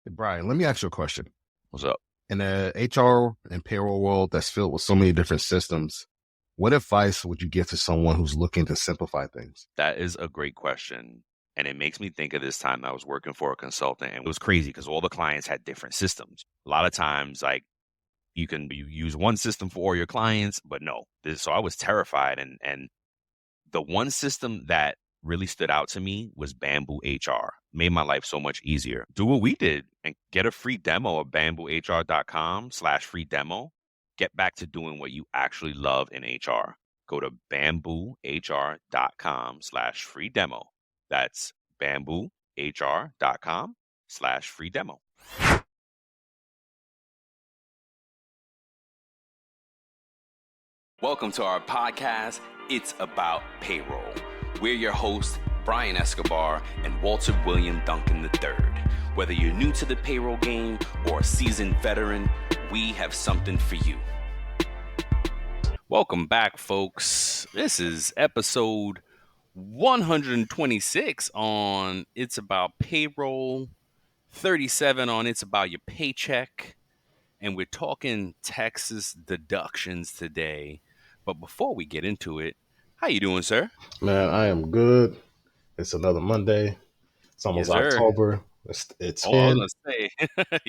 Hey, Brian, let me ask you a question. What's up? In the HR and payroll world that's filled with so many different systems, what advice would you give to someone who's looking to simplify things? That is a great question. And it makes me think of this time I was working for a consultant, and it was crazy because all the clients had different systems. A lot of times, like you use one system for all your clients, but no. So I was terrified. And the one system that really stood out to me was Bamboo HR. Made my life so much easier. Do what we did and get a free demo of bamboohr.com/free demo. Get back to doing what you actually love in HR. Go to bamboohr.com/free demo. That's bamboohr.com/free demo. Welcome to our podcast, It's About Payroll. We're your hosts, Brian Escobar and Walter William Duncan III. Whether you're new to the payroll game or a seasoned veteran, we have something for you. Welcome back, folks. This is episode 126 on It's About Payroll, 37 on It's About Your Paycheck, and we're talking Texas deductions today. But before we get into it, how you doing, sir? Man, I am good. It's another Monday. It's almost October. It's I in. was gonna say,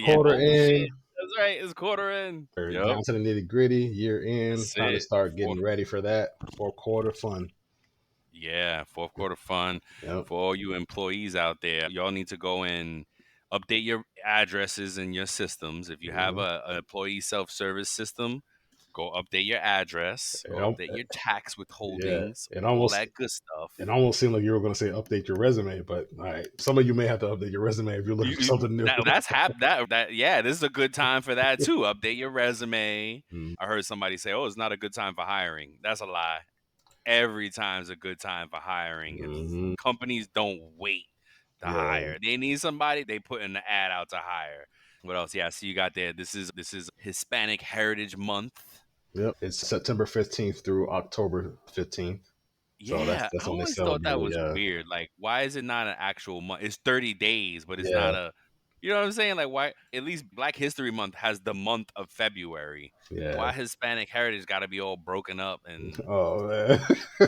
Quarter in. Shit. That's right. It's quarter in. Yep. Down to the nitty gritty. Year in. That's Time to it. start getting ready for that. Fourth quarter fun. Yeah, fourth quarter fun. Yep. For all you employees out there. Y'all need to go and update your addresses and your systems. If you have an employee self-service system, go update your address, update your tax withholdings, all that good stuff. It almost seemed like you were going to say update your resume, but all right, some of you may have to update your resume if you're looking for something new. Yeah, this is a good time for that too. Update your resume. I heard somebody say, "Oh, it's not a good time for hiring." That's a lie. Every time's a good time for hiring. Companies don't wait to hire. They need somebody, they put in the ad out to hire. What else? Yeah, so you got there. This is Hispanic Heritage Month. Yep, it's September 15th through October 15th. Yeah, so that's I always thought that was weird. Like, why is it not an actual month? It's 30 days, but it's not a, you know what I'm saying? Like, why? At least Black History Month has the month of February. Yeah. Why Hispanic Heritage got to be all broken up? And oh man,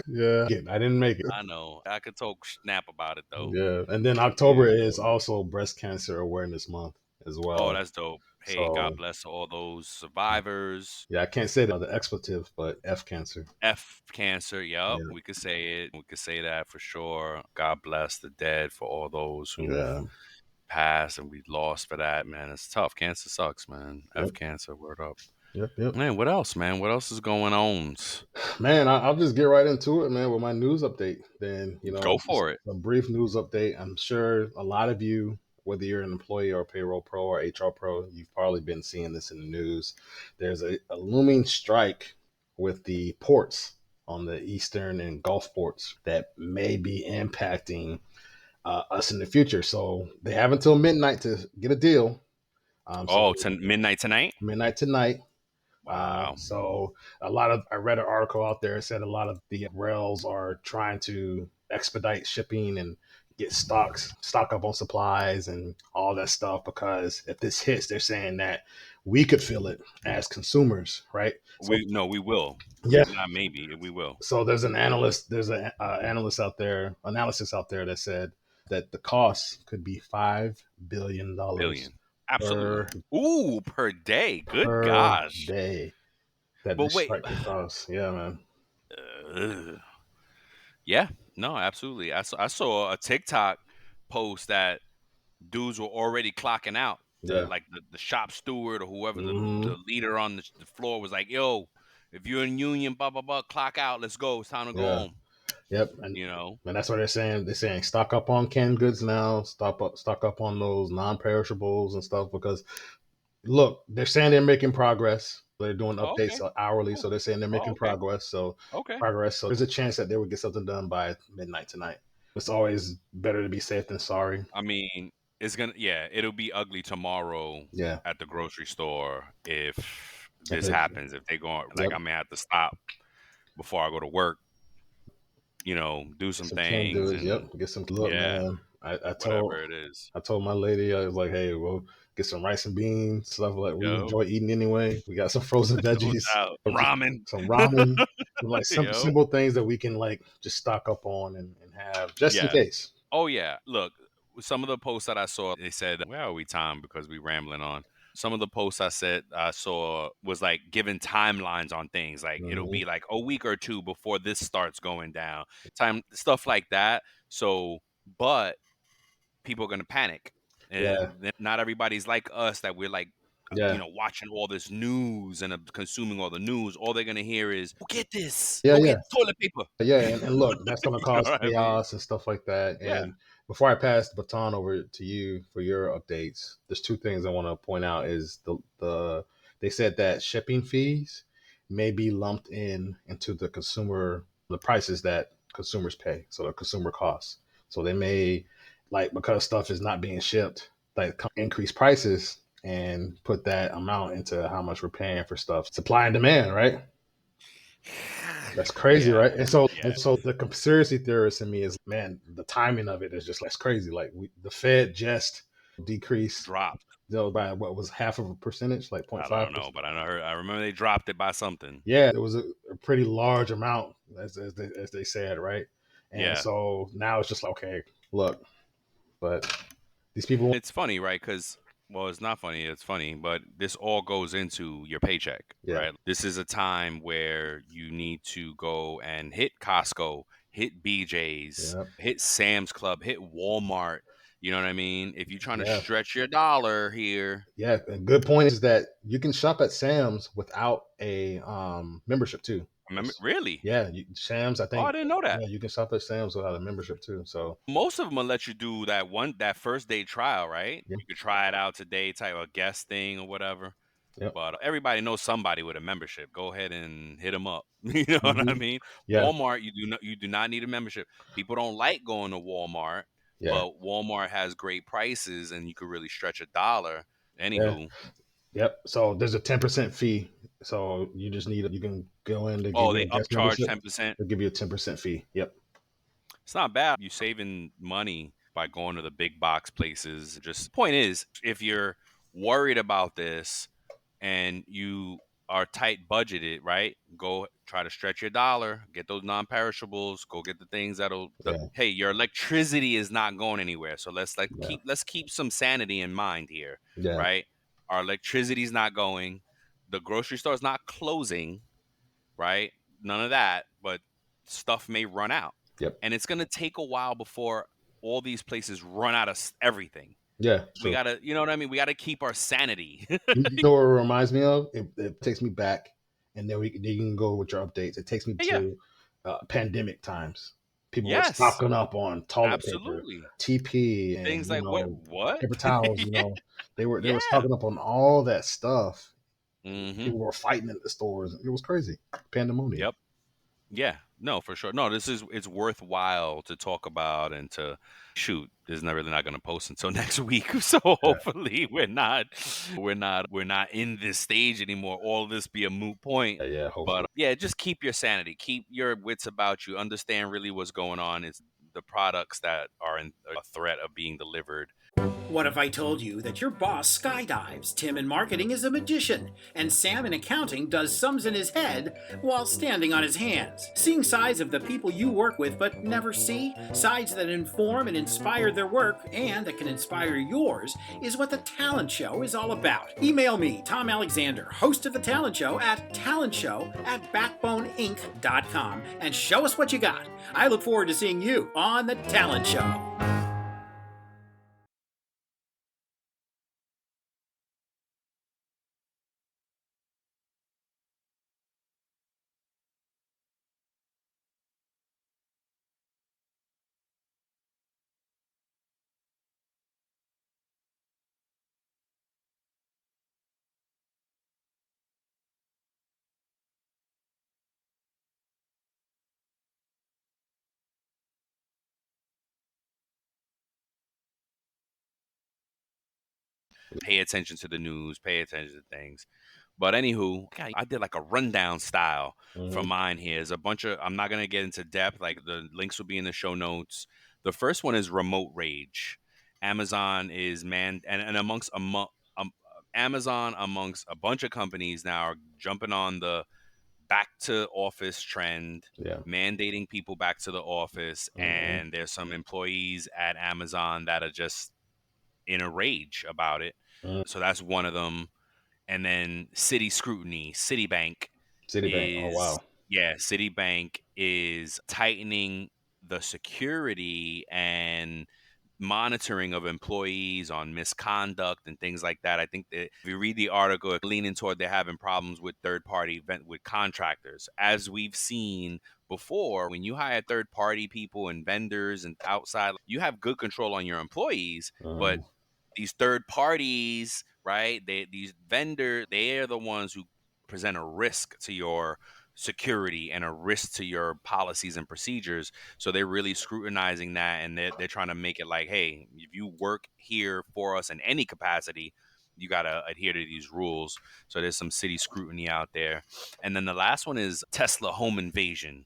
yeah, I didn't make it. I know. I could talk snap about it though. Yeah, and then October is also Breast Cancer Awareness Month as well. Oh, that's dope. Hey, so, God bless all those survivors. Yeah, I can't say the expletive, but F cancer. F cancer, yep. We could say it. We could say that for sure. God bless the dead for all those who passed and we lost for that, man. It's tough. Cancer sucks, man. F cancer, word up. Yep. Man, what else, man? What else is going on? Man, I'll just get right into it, man, with my news update. Then, go for it. A brief news update. I'm sure a lot of you, whether you're an employee or payroll pro or HR pro, you've probably been seeing this in the news. There's a looming strike with the ports on the Eastern and Gulf ports that may be impacting us in the future. So they have until midnight to get a deal. Midnight tonight? Midnight tonight. Wow. So I read an article out there that said a lot of the rails are trying to expedite shipping and get stock up on supplies and all that stuff, because if this hits, they're saying that we could feel it as consumers, right? So, we will. Yeah, not maybe, we will. So there's an analysis out there that said that the cost could be $5 billion. Absolutely. Per day. Good gosh. Day. But wait. Yeah, man. Yeah. No, absolutely. I saw a TikTok post that dudes were already clocking out. Like the shop steward or whoever the leader on the floor was like, "Yo, if you're in union, blah blah blah, clock out. Let's go. It's time to go home." Yep, and and that's what they're saying. They're saying stock up on canned goods now. Stock up on those non-perishables and stuff, because look, they're saying they're making progress. They're doing updates hourly, so they're saying they're making progress. So there's a chance that they would get something done by midnight tonight. It's always better to be safe than sorry. I mean, it'll be ugly tomorrow at the grocery store if this happens. If they go, like, I may have to stop before I go to work, do some things. Get some look, man. I told whatever it is. I told my lady, I was like, hey, we'll get some rice and beans, stuff like we Yo, enjoy eating anyway. We got some frozen no veggies, doubt. Ramen. some ramen, like some Yo. simple things that we can like just stock up on and have just in Yeah. case. Oh yeah. Look, some of the posts that I saw, they said, "Where are we, Tom?" Because we rambling on. Some of the posts I saw was like giving timelines on things. Like it'll Hmm. be like a week or two before this starts going down. Time stuff like that. So, but people are gonna panic. Yeah, Not everybody's like us that we're like, yeah, watching all this news and consuming all the news. All they're gonna hear is, "Go get this. yeah, Go yeah. get toilet paper." Yeah, and look, that's going to You know cause what I mean? chaos and stuff like that. Yeah. And before I pass the baton over to you for your updates, there's two things I want to point out. Is the they said that shipping fees may be lumped into the prices that consumers pay, so the consumer costs. So they may like because stuff is not being shipped, like increase prices and put that amount into how much we're paying for stuff. Supply and demand, right? That's crazy, Yeah. right? Yeah. And so the conspiracy theorist in me is, man, the timing of it is just like crazy. Like the Fed just decreased, Dropped. by what was half of a percentage, like I 0.5 don't know, percent. but I remember they dropped it by something. Yeah, it was a pretty large amount, as they said, right? And Yeah. so now it's just like, okay, look, but these people, It's funny, right? Because, well, it's not funny. It's funny, but this all goes into your paycheck, yeah, right? This is a time where you need to go and hit Costco, hit BJ's, yeah, hit Sam's Club, hit Walmart. You know what I mean? If you're trying to yeah, stretch your dollar here, yeah. A good point is that you can shop at Sam's without a membership too. remember, That's, really? yeah, Sam's. I Oh, I think, didn't know that. yeah, you can shop at Sam's without a membership too. So Most of them will let you do that first day trial, right? yeah, You could try it out today, type of guest thing or whatever. yep, But everybody knows somebody with a membership. Go ahead and hit them up. You know what I hmm, mean? yeah, Walmart, you do not need a membership. People don't like going to Walmart, yeah, but Walmart has great prices and you could really stretch a dollar. yeah, Anywho, yep. So there's a 10% fee. So you can go in to give oh, you they a guest upcharge membership. 10%. They'll give you a 10% fee. Yep. It's not bad. You saving money by going to the big box places. Just point is, if you're worried about this and you are tight budgeted, right? Go try to stretch your dollar, get those non-perishables, go get the things Yeah, hey, your electricity is not going anywhere. So yeah, let's keep some sanity in mind here, yeah, right? Our electricity's not going, the grocery store's not closing, right? None of that, but stuff may run out. yep, And it's going to take a while before all these places run out of everything. yeah. We True. got to, you know what I mean? We got to keep our sanity. You know what it reminds me of? It takes me back, and then you can go with your updates. It takes me Yeah. to pandemic times. People were Yes. stocking up on toilet paper, Absolutely. TP, Things and like what? paper towels. Yeah. They were Yeah. stocking up on all that stuff. Mhm. People were fighting at the stores. It was crazy, pandemonium. Yep. Yeah. No, for sure. No, it's worthwhile to talk about and to shoot. This is not really not going to post until next week. So Yeah, hopefully we're not in this stage anymore. All this be a moot point. yeah, yeah. But Hopefully, yeah, just keep your sanity. Keep your wits about you. Understand really what's going on. It's the products that are in a threat of being delivered. What if I told you that your boss skydives, Tim in marketing is a magician, and Sam in accounting does sums in his head while standing on his hands? Seeing sides of the people you work with but never see, sides that inform and inspire their work and that can inspire yours, is what the Talent Show is all about. Email me, Tom Alexander, host of the Talent Show, at talentshow@backboneinc.com and show us what you got. I look forward to seeing you on the Talent Show. Pay attention to the news. Pay attention to things. But anywho, I did like a rundown style for hmm, mine here. There's a bunch of, I'm not going to get into depth. Like the links will be in the show notes. The first one is remote rage. Amazon is and Amazon amongst a bunch of companies now are jumping on the back to office trend, Yeah. mandating people back to the office. Mm-hmm. And there's some employees at Amazon that are just in a rage about it. Mm. So that's one of them. And then CITI Scrutiny, Citibank Citibank. Oh is wow. Citibank is tightening the security and monitoring of employees on misconduct and things like that. I think that if you read the article, it's leaning toward they're having problems with third party with contractors. As we've seen before, when you hire third party people and vendors and outside, you have good control on your employees, but Mm-hmm. these third parties, right? These vendors, they are the ones who present a risk to your security and a risk to your policies and procedures. So they're really scrutinizing that, and they're trying to make it like, hey, if you work here for us in any capacity, you got to adhere to these rules. So there's some CITI Scrutiny out there. And then the last one is Tesla home invasion.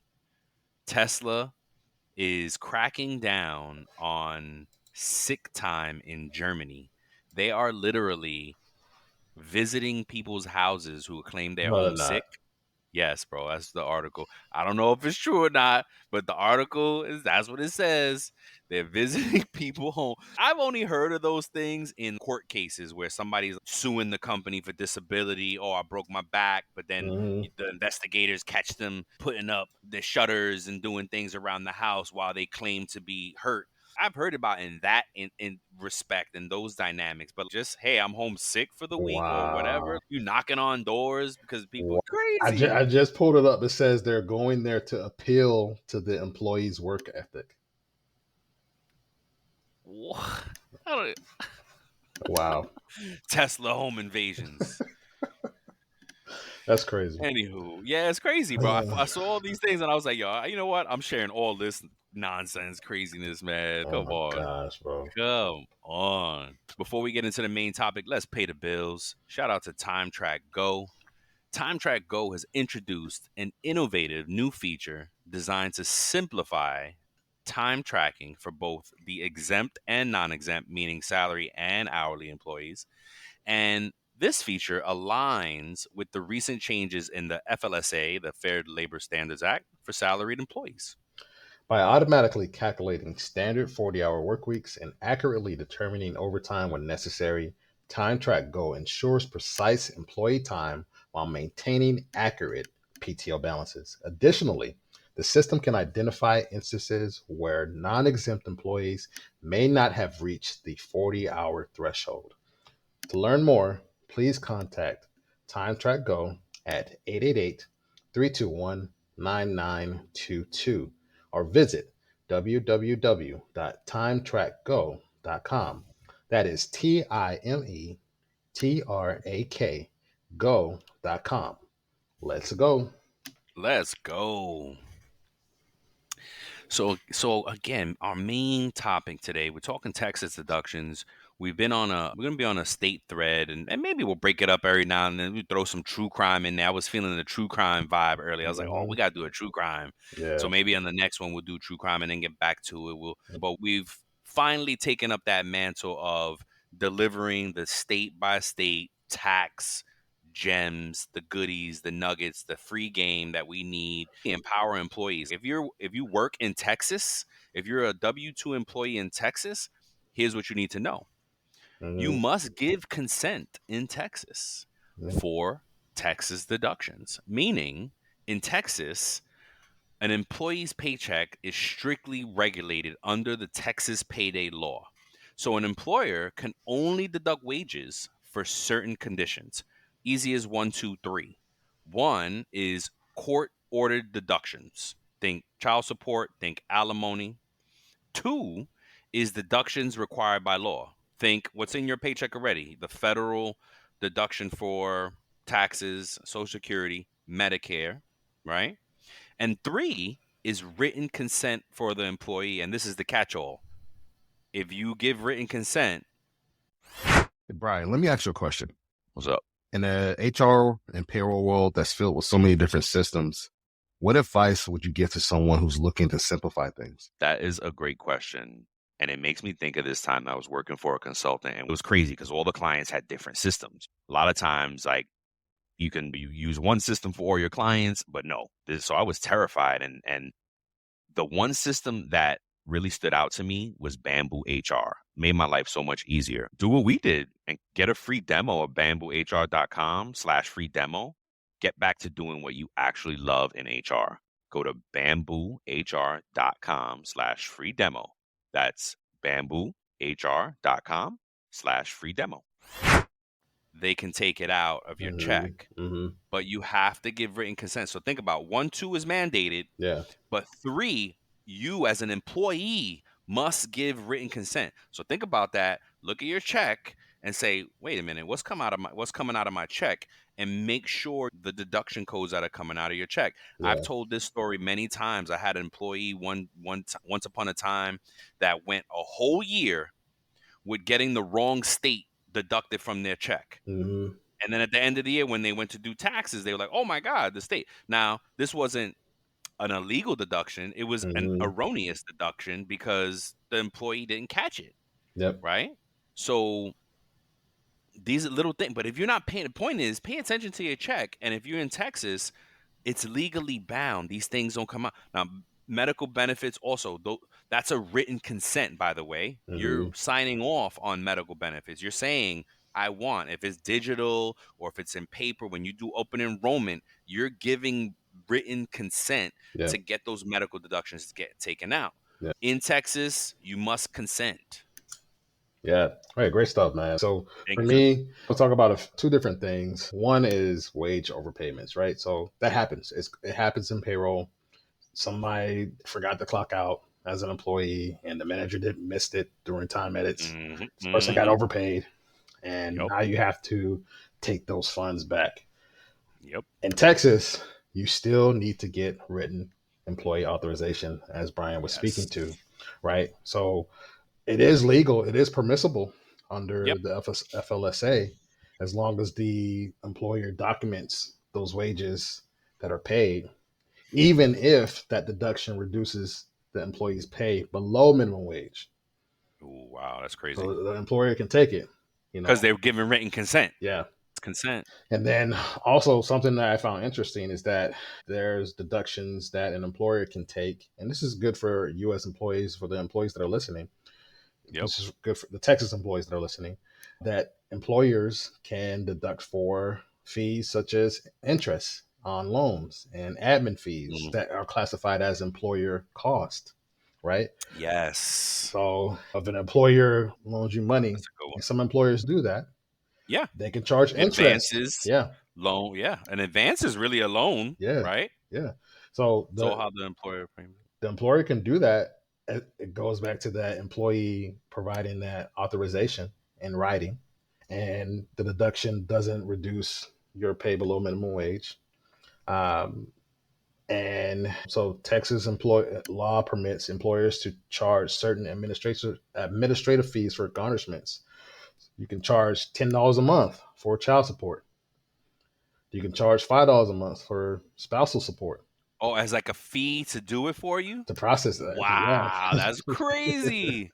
Tesla is cracking down on sick time in Germany. They are literally visiting people's houses who claim they're No, they're home not. sick. Yes, bro, that's the article. I don't know if it's true or not, but the article is that's what it says. They're visiting people home. I've only heard of those things in court cases where somebody's suing the company for disability or I broke my back, but then Mm-hmm. the investigators catch them putting up the shutters and doing things around the house while they claim to be hurt. I've heard about in respect and those dynamics, but just hey, I'm homesick for the week or whatever. Wow. You knocking on doors because people Wow. I crazy. just pulled it up. It says they're going there to appeal to the employees' work ethic. What? I don't, Wow. Tesla home invasions. That's crazy. Anywho, yeah, it's crazy, bro. I saw all these things and I was like, yo, you know what? I'm sharing all this nonsense, craziness, man. Oh Come my on. gosh, bro. Come on. Before we get into the main topic, let's pay the bills. Shout out to Time Track Go. Time Track Go has introduced an innovative new feature designed to simplify time tracking for both the exempt and non exempt, meaning salary and hourly employees. And this feature aligns with the recent changes in the FLSA, the Fair Labor Standards Act, for salaried employees. By automatically calculating standard 40-hour work weeks and accurately determining overtime when necessary, Time Track Go ensures precise employee time while maintaining accurate PTO balances. Additionally, the system can identify instances where non exempt employees may not have reached the 40-hour threshold. To learn more, please contact Time Track Go at 888-321-9922 or visit www.timetrackgo.com. That is TIMETRAK go.com. Let's go. Let's go. So again, our main topic today, we're talking Texas deductions. We're gonna be on a state thread, and maybe we'll break it up every now and then. We throw some true crime in there. I was feeling the true crime vibe earlier. I was like, oh, Hmm. we gotta do a true crime. So Yeah. maybe on the next one we'll do true crime and then get back to it. But we've finally taken up that mantle of delivering the state by state tax gems, the goodies, the nuggets, the free game that we need to empower employees. If you work in Texas, if you're a W-2 employee in Texas, here's what you need to know. You Hmm. must give consent in Texas for Texas deductions, meaning in Texas, an employee's paycheck is strictly regulated under the Texas payday law. So an employer can only deduct wages for certain conditions. Easy as one, two, three. One is court ordered deductions. Think child support, think alimony. Two is deductions required by law. Think what's in your paycheck already, the federal deduction for taxes, Social Security, Medicare, right? And three is written consent for the employee. And this is the catch all. If you give written consent, Brian, let me ask you a question. what's up? In the HR and payroll world that's filled with so many different systems, What advice would you give to someone who's looking to simplify things? That is a great question. And it makes me think of this time I was working for a consultant, and it was crazy because all the clients had different systems. A lot of times, like you use one system for all your clients, but no. So I was terrified, and the one system that really stood out to me was Bamboo HR. Made my life so much easier. Do what we did and get a free demo of bamboohr.com/free demo. Get back to doing what you actually love in HR. Go to bamboohr.com/free demo. That's bamboohr.com/free demo. They can take it out of your Mm-hmm. check, Mm-hmm. but you have to give written consent. So think about 1, 2 is mandated, Yeah. but 3, you as an employee must give written consent. So think about that. Look at your check and say, wait a minute, what's coming out of my check? And make sure the deduction codes that are coming out of your check. I've Yeah. told this story many times. I had an employee once upon a time that went a whole year with getting the wrong state deducted from their check. Mm-hmm. And then at the end of the year, when they went to do taxes, they were like, oh my God, the state. Now, this wasn't an illegal deduction. It was an Mm-hmm. erroneous deduction because the employee didn't catch it, Yep. right? So these are little things. But if you're not paying, the point is pay attention to your check. And if you're in Texas, it's legally bound. These things don't come out. Now, medical benefits also, though, that's a written consent, by the way. You're Mm-hmm. signing off on medical benefits. You're saying, I want, if it's digital or if it's in paper, when you do open enrollment, you're giving written consent Yeah. to get those medical deductions to get taken out. Yeah. In Texas, you must consent. Yeah. All right. Great stuff, man. So for Thank you. me, we'll talk about two different things. One is wage overpayments, right? So that happens. It happens in payroll. Somebody forgot to clock out as an employee and the manager didn't missed it during time edits. Hmm. This person got Hmm. overpaid and Yep. now you have to take those funds back. Yep. In Texas, you still need to get written employee authorization, as Brian was speaking Yes. to, right? So it is legal, it is permissible under Yep. the FLSA as long as the employer documents those wages that are paid, even if that deduction reduces the employee's pay below minimum wage. Ooh, wow, that's crazy. So the employer can take it, you Because know. they're giving written consent. Yeah. It's consent. And then also something that I found interesting is that there's deductions that an employer can take, and this is good for U.S. employees, for the employees that are listening. Yep. This is good for the Texas employees that are listening. That employers can deduct for fees such as interest on loans and admin fees Mm. that are classified as employer cost, right? Yes. So if an employer loans you money, That's a good one. and some employers do that, Yeah. they can charge interest. Advances, Yeah, loan. Yeah. An advance is really a loan, yeah, right? yeah. So So how the employer payment. the employer can do that. It goes back to that employee providing that authorization in writing, and the deduction doesn't reduce your pay below minimum wage. Um, and so Texas employ law permits employers to charge certain administrative fees for garnishments. You can charge $10 a month for child support. You can charge $5 a month for spousal support Oh, as like a fee to do it for you? to process that. Wow, that's Yeah. crazy.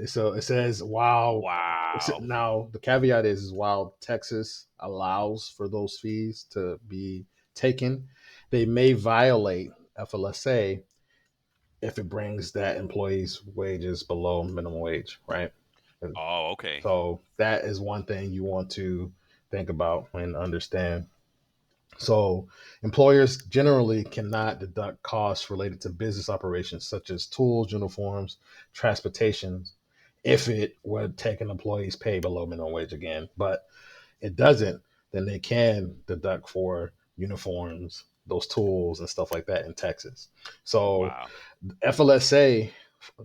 So it says, wow. Wow. Now the caveat is while Texas allows for those fees to be taken, they may violate FLSA if it brings that employee's wages below minimum wage, right? And Oh, okay. so that is one thing you want to think about and understand. So, employers generally cannot deduct costs related to business operations such as tools, uniforms, transportation, if it would take an employee's pay below minimum wage again. But it doesn't, then they can deduct for uniforms, those tools, and stuff like that in Texas. So, Wow. FLSA,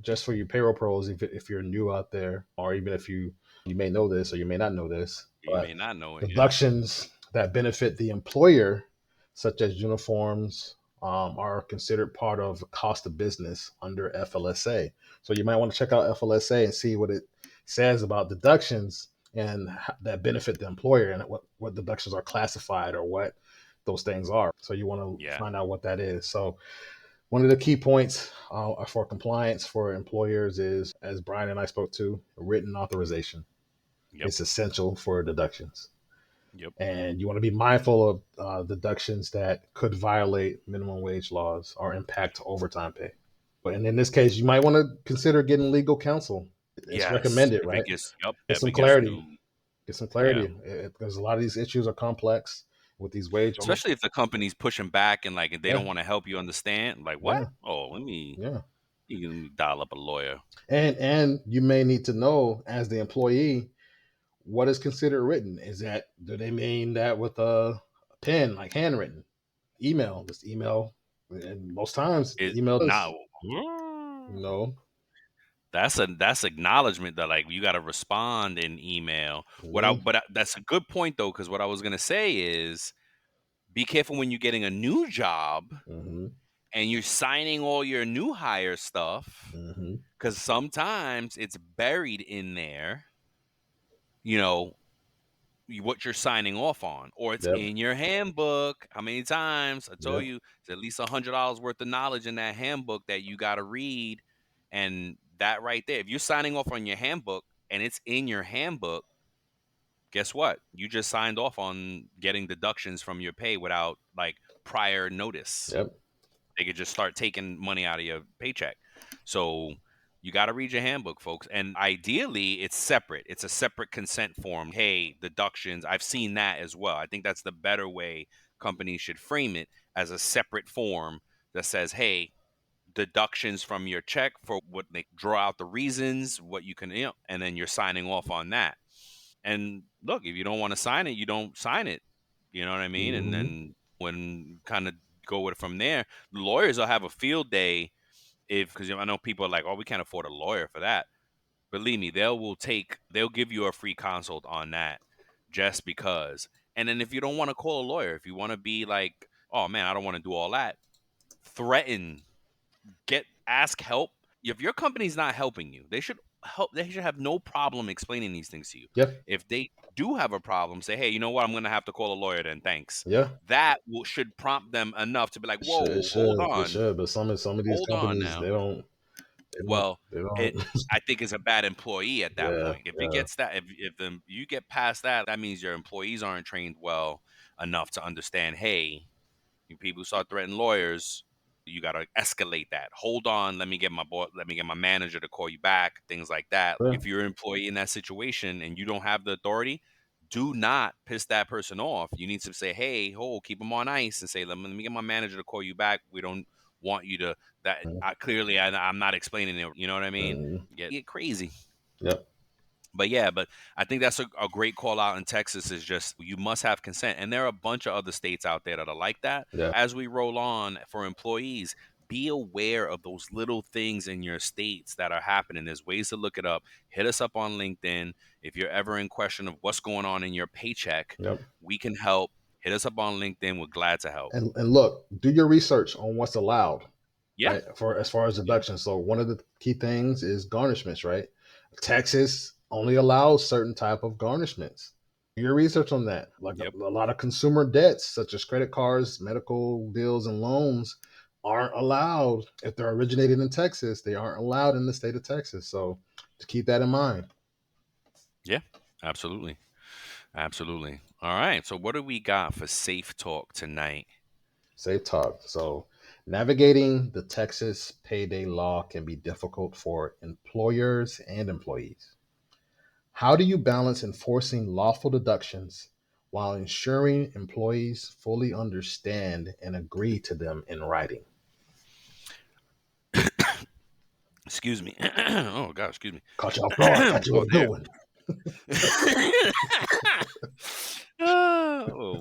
just for your payroll pros, if you're new out there, or even if you may know this or you may not know this, You but may not know it. Yeah. deductions that benefit the employer, such as uniforms, are considered part of cost of business under FLSA. So you might want to check out FLSA and see what it says about deductions and that benefit the employer and what deductions are classified or what those things are. So you want to Yeah. find out what that is. So one of the key points for compliance for employers is, as Brian and I spoke to, written authorization. Yep. It's essential for deductions. Yep. And you want to be mindful of deductions that could violate minimum wage laws or impact overtime pay. And in this case, you might want to consider getting legal counsel. It's Yes. recommended, If it right? gets, yep. Get If some it gets clarity. too, Get some yeah. clarity because a lot of these issues are complex with these wage. Especially if the company's pushing back and like if they Yeah, don't want to help you understand. Like what? yeah, Oh, let me yeah. you can dial up a lawyer. And you may need to know as the employee what is considered written. Is that, do they mean that with a pen, like handwritten, email, just email? And most times, It email now is no. that's acknowledgement that like you got to respond in email. Mm-hmm, That's a good point though, because what I was gonna say is be careful when you're getting a new job mm-hmm, and you're signing all your new hire stuff, mm-hmm. because sometimes it's buried in there. You know what you're signing off on, or it's Yep, in your handbook. How many times I told yep, you it's at least $100 worth of knowledge in that handbook that you got to read, and that right there, if you're signing off on your handbook and it's in your handbook, guess what? You just signed off on getting deductions from your pay without like prior notice. yep, They could just start taking money out of your paycheck. So you got to read your handbook, folks. And ideally, it's separate. It's a separate consent form. Hey, deductions. I've seen that as well. I think that's the better way companies should frame it, as a separate form that says, hey, deductions from your check for what they draw out the reasons, what you can, and then you're signing off on that. And look, if you don't want to sign it, you don't sign it. You know what I mean? And mm-hmm, then when kind of go with it from there, the lawyers will have a field day if, because I know people are like, oh, we can't afford a lawyer for that. Believe me, they'll give you a free consult on that just because. And then if you don't want to call a lawyer, if you want to be like, oh man, I don't want to do all that, threaten, ask help. If your company's not helping you, they should help. They should have no problem explaining these things to you. yep, If they do have a problem, say, hey, you know what, I'm going to have to call a lawyer then, thanks. yeah. That should prompt them enough to be like, It whoa, should, it should. But some of these hold on companies, now. they don't, Well, they it don't. I think it's a bad employee at that Yeah, point. If it yeah, gets that, if you get past that, that means your employees aren't trained well enough to understand. Hey, when people start threatening lawyers, you got to escalate that. Hold on, let me get my manager to call you back, things like that. yeah. If you're an employee in that situation and you don't have the authority, do not piss that person off. You need to say, hey, keep them on ice and say, let me get my manager to call you back. We don't want you to, that I clearly, I'm not explaining it. You know what I mean? Mm-hmm. Get crazy. Yep, But yeah, but I think that's a great call out in Texas, is just you must have consent. And there are a bunch of other states out there that are like that. yeah, As we roll on for employees, be aware of those little things in your states that are happening. There's ways to look it up. Hit us up on LinkedIn. If you're ever in question of what's going on in your paycheck, yep. we can help. Hit us up on LinkedIn. We're glad to help. And look, do your research on what's allowed, Yeah. right? For as far as Yeah. deductions. So one of the key things is garnishments, right? Texas only allows certain type of garnishments. Do your research on that. Like Yep. a lot of consumer debts, such as credit cards, medical bills, and loans, aren't allowed if they're originated in Texas. They aren't allowed in the state of Texas. So to keep that in mind. Yeah. Absolutely. Absolutely. All right. So what do we got for safe talk tonight? Safe talk. So, navigating the Texas payday law can be difficult for employers and employees. How do you balance enforcing lawful deductions while ensuring employees fully understand and agree to them in writing? Excuse me. Oh God, excuse me. Caught you off guard. Thought you with Pause a good there. one.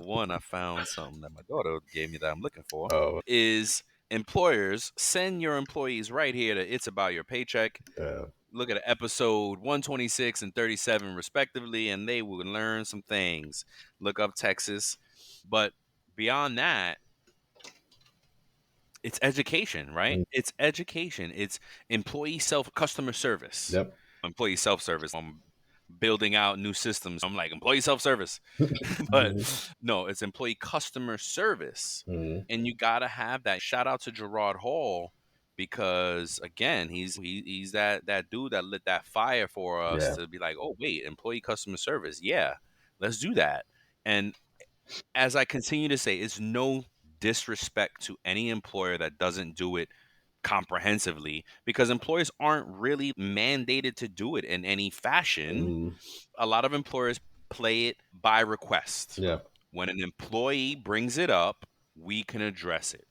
One, I found something that my daughter gave me that I'm looking for. Oh, Is employers send your employees right here to It's About Your Paycheck. yeah. Look at episode 126 and 37 respectively, and they will learn some things. Look up Texas. But beyond that, it's education, right? Mm, It's education. It's customer service, yep. employee self service. building out new systems. I'm like employee self-service, but Mhm. no, it's employee customer service. Mhm. And you got to have that. Shout out to Gerard Hall, because again, he's that dude that lit that fire for us Yeah. to be like, oh wait, employee customer service, yeah, let's do that. And as I continue to say, it's no disrespect to any employer that doesn't do it comprehensively, because employers aren't really mandated to do it in any fashion. Mhm. A lot of employers play it by request. Yeah. When an employee brings it up, we can address it.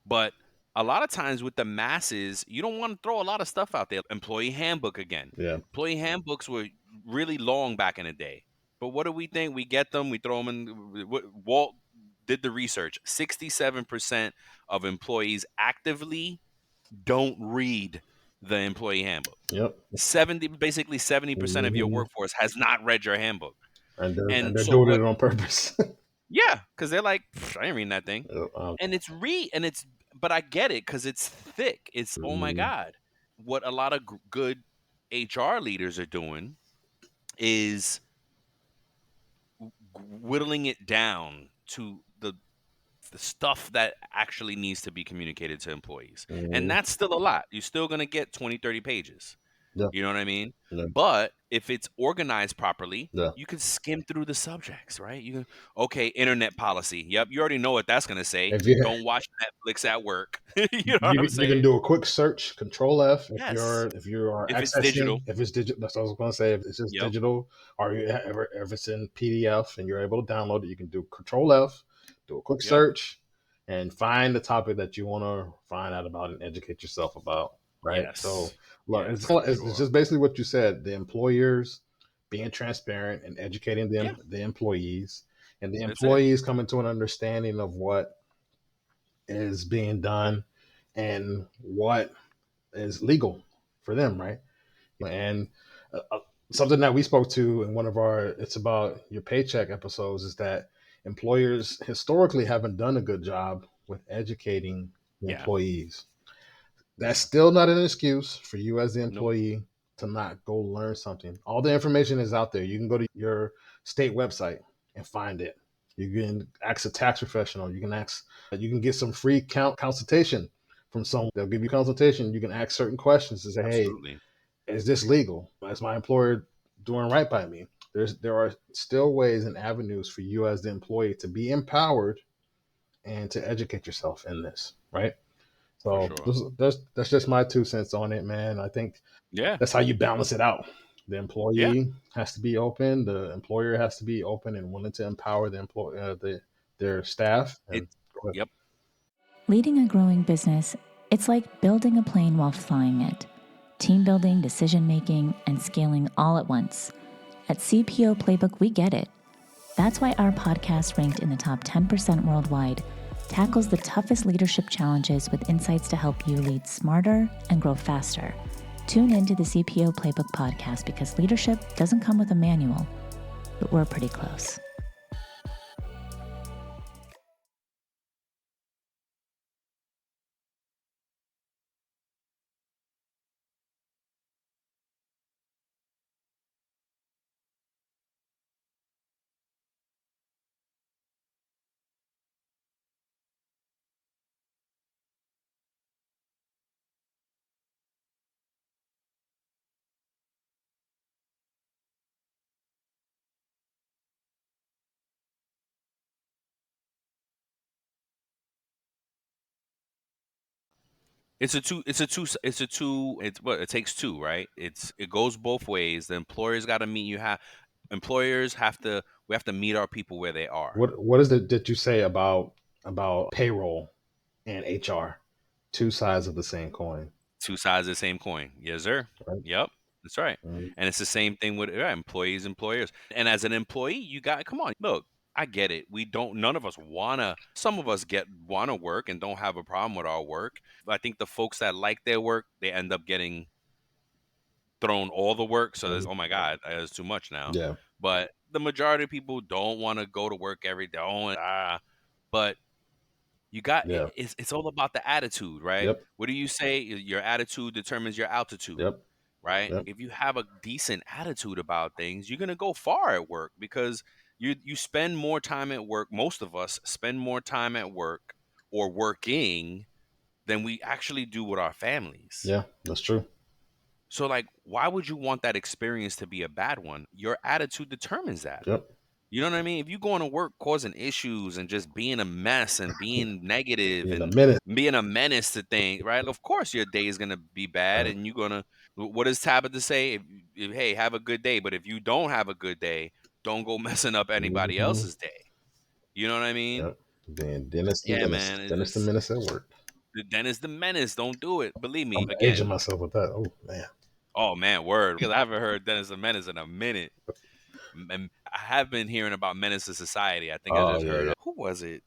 But a lot of times with the masses, you don't want to throw a lot of stuff out there. Employee handbook again. Yeah. Employee handbooks were really long back in the day. But what do we think? We get them, we throw them in. Walt did the research. 67% of employees actively don't read the employee handbook. Yep. 70% of your Mhm. workforce has not read your handbook. And And they're so doing what? it on purpose. Yeah, because they're like, I ain't reading that thing. Um, And it's, but I get it because it's thick. It's, oh my mhm. God. What a lot of good HR leaders are doing is whittling it down to the stuff that actually needs to be communicated to employees. And Mhm. that's still a lot. You're still going to get 20, 30 pages. Yeah. You know what I mean? Yeah. But if it's organized properly, Yeah. you can skim through the subjects, right? You can, okay, internet policy. Yep, you already know what that's going to say. If you Don't watch Netflix at work. You know what I'm you can saying? do a quick search, Control F, Yes. if you are If it's digital. accessing, if it's digital. That's what I was going to say. If it's just Yep. digital, or if it's in PDF and you're able to download it, you can do Control F, do a quick Yep. search, and find the topic that you want to find out about and educate yourself about. Right. So Yes. look, Yes, for it's sure. just basically what you said. The employers being transparent and educating Yeah, them, the employees, and the that's it. employees coming to an understanding of what is being done and what is legal for them, right? And something that we spoke to in one of our it's about your paycheck episodes is that employers historically haven't done a good job with educating the Yeah. employees. That's Yeah. still not an excuse for you as the Nope. employee to not go learn something. All the information is out there. You can go to your state website and find it. You can ask a tax professional. You can get some free consultation from someone. They'll give you consultation. You can ask certain questions to say, hey, Absolutely. is this legal? Is my employer doing right by me? There are still ways and avenues for you as the employee to be empowered and to educate yourself in this, right? For So sure. that's just my 2 cents on it, man. I think Yeah. that's how you balance it out. The Yeah. employee has to be open. The employer has to be open and willing to empower their staff. It And go ahead. yep. Leading a growing business, it's like building a plane while flying it. Team building, decision making, and scaling all at once. At CPO Playbook, we get it. That's why our podcast, ranked in the top 10% worldwide, tackles the toughest leadership challenges with insights to help you lead smarter and grow faster. Tune into the CPO Playbook podcast because leadership doesn't come with a manual, but we're pretty close. It's what it takes two, right? It goes both ways. The employers got to meet you have employers have to we have to meet our people where they are. What is it that you say about payroll and HR? Two sides of the same coin, Two sides of the same coin. Yes, sir. right? Yep. That's right. Mhm. And it's the same thing with employees, employers. And as an employee, you got come on. Look, I get it. We don't none of us wanna some of us get wanna work and don't have a problem with our work. I think the folks that like their work, they end up getting thrown all the work. So there's Mhm. oh my God, there's too much now. Yeah, But the majority of people don't want to go to work every day. But you got yeah, it's all about the attitude, right? yep, What do you say? Your attitude determines your altitude. yep, right? Yep. If you have a decent attitude about things, you're gonna go far at work because you spend more time at work. Most of us spend more time at work or working than we actually do with our families. Yeah, that's true. So like, why would you want that experience to be a bad one? Your attitude determines that. Yep. You know what I mean? If you going to work causing issues and just being a mess and being negative In a and minute. being a menace to things, right? Of course your day is gonna be bad, Right. and you're gonna. What does Tabitha say? Hey, have a good day, but if you don't have a good day, don't go messing up anybody Hmm. else's day. You know what I mean? Yep. Then Dennis the Yeah, menace. man. Dennis the menace at work. Then it's the menace. Don't do it. Believe me. I'm aging Again. myself with that. Oh man. Oh man, word. Because I haven't heard Dennis the Menace in a minute. And I have been hearing about Menace to Society. I think I Oh just yeah, heard yeah. who was it?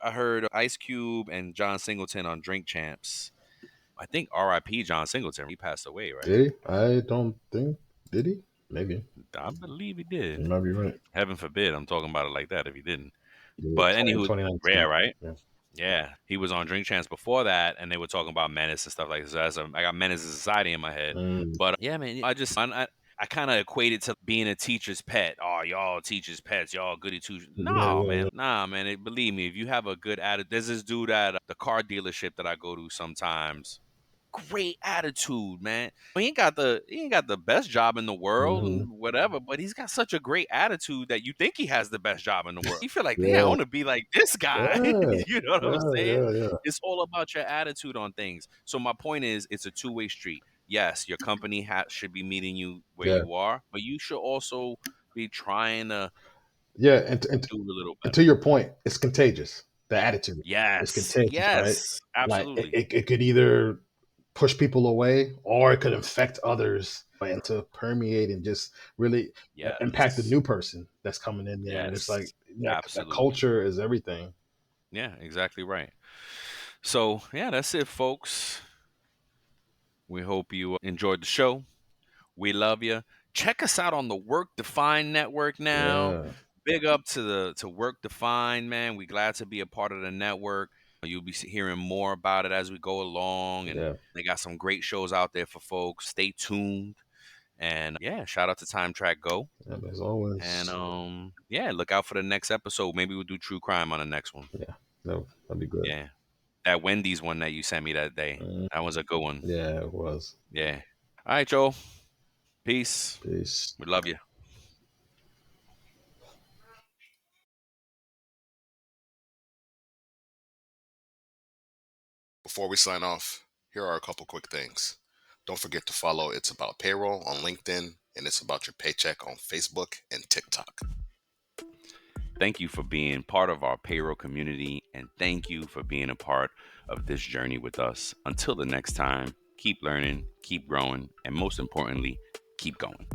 I heard Ice Cube and John Singleton on Drink Champs. I think R.I.P. John Singleton. He passed away, right? Did he? I don't think. Did he? Maybe. I believe he You did. might be right. Heaven forbid I'm talking about it like that if he didn't. Yeah, But 20, anywho, yeah, 2019. right? Yeah. Yeah, he was on Drink Champs before that, and they were talking about Menace and stuff like this. So I got Menace to Society in my head. Mm, But yeah, man, I kind of equate it to being a teacher's pet. Oh, y'all teachers' pets, y'all goody two. yeah, No, yeah, man, yeah. nah, man. Believe me, if you have a good attitude, there's this dude at the car dealership that I go to sometimes. Great attitude, man. He ain't got the best job in the world Hmm. and whatever, but he's got such a great attitude that you think he has the best job in the world. You feel like, damn, I Yeah. want to be like this guy. Yeah. You know what I'm Yeah. saying? Yeah. Yeah. It's all about your attitude on things. So my point is, it's a two-way street. Yes, your company should be meeting you where Yeah. you are, but you should also be trying to Yeah. do a little And better. to your point, it's contagious. The attitude is Yes, contagious, right? yes, Like absolutely. it could either push people away or it could infect others and to permeate and just really impact the Yes, new person that's coming in there. And it's like yes, that absolutely. culture is everything. Yeah, exactly right. So, yeah, that's it, folks. We hope you enjoyed the show. We love you. Check us out on the Work Defined Network now. Yeah. Big up to Work Defined, man. We glad to be a part of the network. You'll be hearing more about it as we go along, and Yeah. they got some great shows out there for folks. Stay tuned, and yeah, shout out to Time Track Go, And as and always, yeah, look out for the next episode. Maybe we'll do true crime on the next one. yeah, that'd be good. Yeah, that Wendy's one that you sent me that day, Mm, that was a good one. yeah, it was. Yeah. All right, Joe. Peace. Peace. We love you. Before we sign off, here are a couple quick things. Don't forget to follow It's About Payroll on LinkedIn and It's About Your Paycheck on Facebook and TikTok. Thank you for being part of our payroll community, and thank you for being a part of this journey with us. Until the next time, keep learning, keep growing, and most importantly, keep going.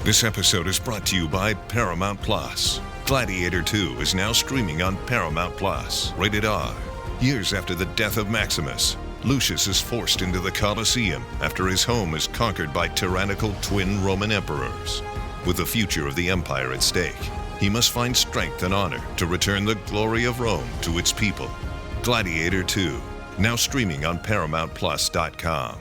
This episode is brought to you by Paramount Plus. Gladiator 2 is now streaming on Paramount Plus. Rated R. Years after the death of Maximus, Lucius is forced into the Colosseum after his home is conquered by tyrannical twin Roman emperors. With the future of the empire at stake, he must find strength and honor to return the glory of Rome to its people. Gladiator 2, now streaming on ParamountPlus.com.